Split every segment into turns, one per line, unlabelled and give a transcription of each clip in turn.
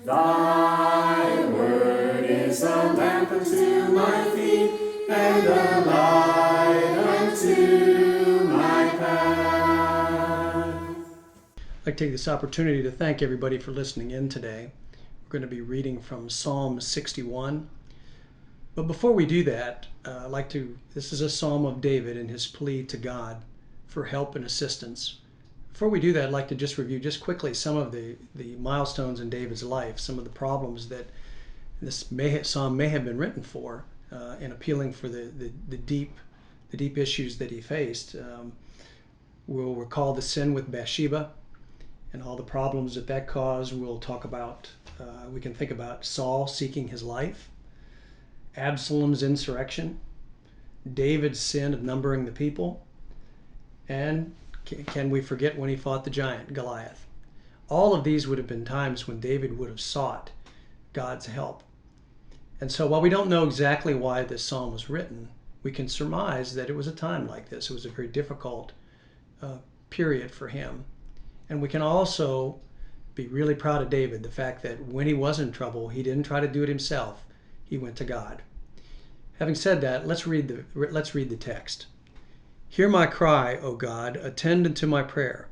Thy word is a lamp unto my feet, and a light unto my path.
I'd like to take this opportunity to thank everybody for listening in today. We're going to be reading from Psalm 61. But before we do that, this is a Psalm of David and his plea to God for help and assistance. Before we do that, I'd like to just review just quickly some of the milestones in David's life, some of the problems that this psalm may have been written for, in appealing for the deep issues that he faced. We'll recall the sin with Bathsheba and all the problems that caused. We'll talk about, we can think about Saul seeking his life, Absalom's insurrection, David's sin of numbering the people, and can we forget when he fought the giant Goliath? All of these would have been times when David would have sought God's help. And so while we don't know exactly why this psalm was written, we can surmise that it was a time like this. It was a very difficult period for him. And we can also be really proud of David, the fact that when he was in trouble, he didn't try to do it himself. He went to God. Having said that, let's read the text. Hear my cry, O God, attend unto my prayer.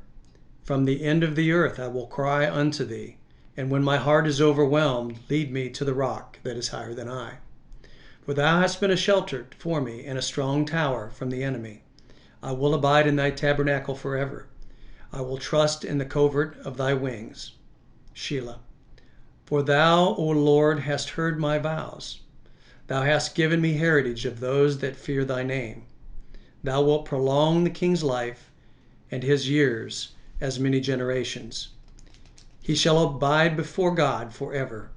From the end of the earth I will cry unto thee, and when my heart is overwhelmed, lead me to the rock that is higher than I. For thou hast been a shelter for me and a strong tower from the enemy. I will abide in thy tabernacle forever. I will trust in the covert of thy wings. Shelah. For thou, O Lord, hast heard my vows. Thou hast given me heritage of those that fear thy name. Thou wilt prolong the king's life, and his years as many generations. He shall abide before God forever.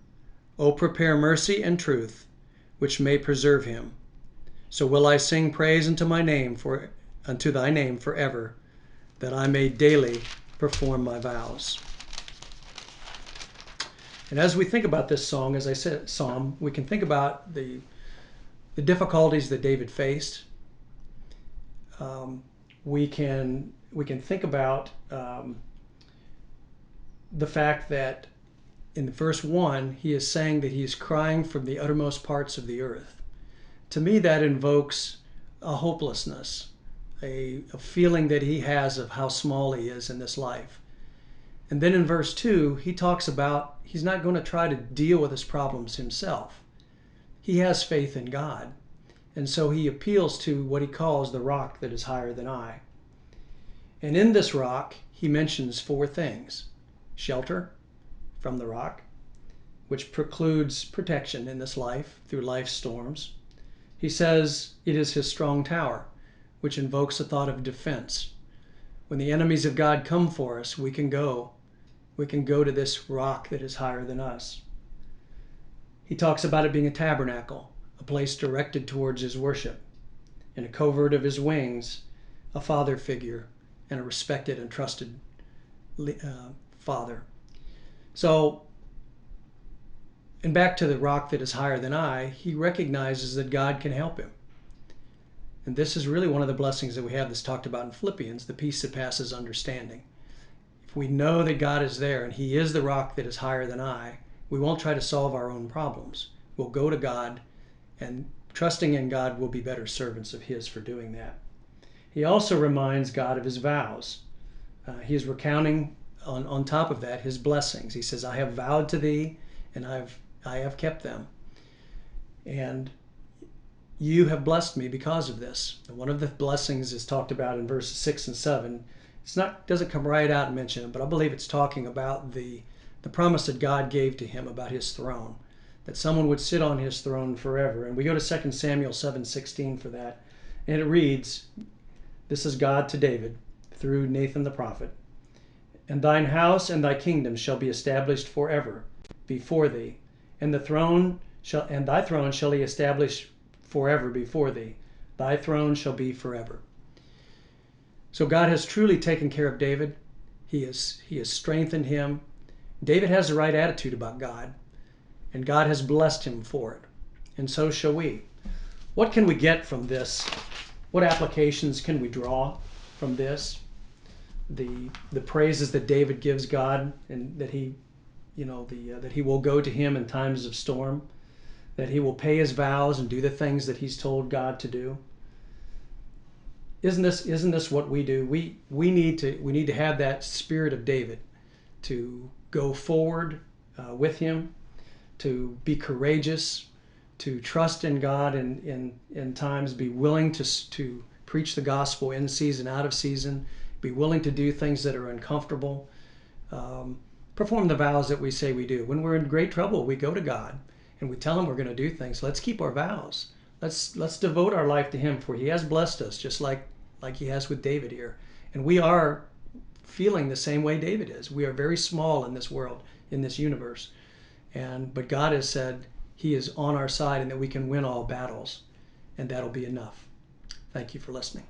O prepare mercy and truth, which may preserve him. So will I sing praise unto thy name forever, that I may daily perform my vows. And as we think about this psalm, we can think about the difficulties that David faced. We can think about the fact that in verse 1, he is saying that he is crying from the uttermost parts of the earth. To me, that invokes a hopelessness, a feeling that he has of how small he is in this life. And then in verse 2, he talks about he's not going to try to deal with his problems himself. He has faith in God. And so he appeals to what he calls the rock that is higher than I. And in this rock, he mentions 4 things. Shelter from the rock, which precludes protection in this life through life's storms. He says it is his strong tower, which invokes a thought of defense. When the enemies of God come for us, we can go to this rock that is higher than us. He talks about it being a tabernacle, a place directed towards his worship. In a covert of his wings, a father figure and a respected and trusted father. So, and back to the rock that is higher than I, he recognizes that God can help him. And this is really one of the blessings that we have that's talked about in Philippians, the peace that passes understanding. If we know that God is there and he is the rock that is higher than I, we won't try to solve our own problems. We'll go to God, and trusting in God, we'll be better servants of his for doing that. He also reminds God of his vows. He is recounting on top of that his blessings. He says, I have vowed to thee, and I have kept them. And you have blessed me because of this. And one of the blessings is talked about in verses 6 and 7. Doesn't come right out and mention it, but I believe it's talking about the promise that God gave to him about his throne, that someone would sit on his throne forever. And we go to 2 Samuel 7:16 for that. And it reads, this is God to David through Nathan the prophet. And thine house and thy kingdom shall be established forever before thee, and thy throne shall he establish forever before thee. Thy throne shall be forever. So God has truly taken care of David. He has strengthened him. David has the right attitude about God, and God has blessed him for it. And so shall we. What can we get from this? What applications can we draw from this? The praises that David gives God and that he that he will go to him in times of storm, that he will pay his vows and do the things that he's told God to do. Isn't this what we do? We need to have that spirit of David, to go forward with him, to be courageous, to trust in God in times, be willing to preach the gospel in season, out of season, be willing to do things that are uncomfortable, perform the vows that we say we do. When we're in great trouble, we go to God and we tell him we're going to do things. Let's keep our vows. Let's devote our life to him, for he has blessed us, just like he has with David here. And we are feeling the same way David is. We are very small in this world, in this universe. But God has said he is on our side and that we can win all battles. And that'll be enough. Thank you for listening.